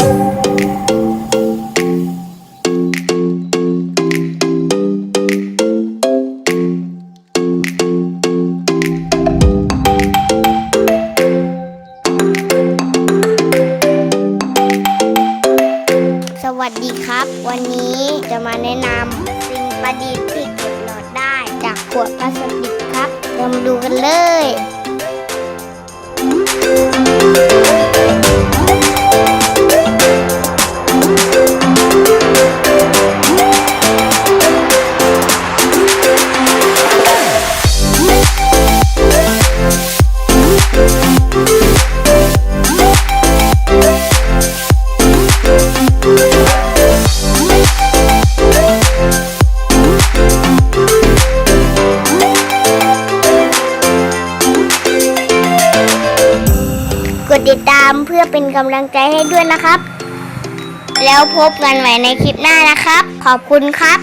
สวัสดีครับวันนี้จะมาแนะนำสิ่งประดิษฐ์ที่เก็บหลอดได้จากขวดพลาสติกครับเรามาดูกันเลยกดติดตามเพื่อเป็นกำลังใจให้ด้วยนะครับแล้วพบกันใหม่ในคลิปหน้านะครับขอบคุณครับ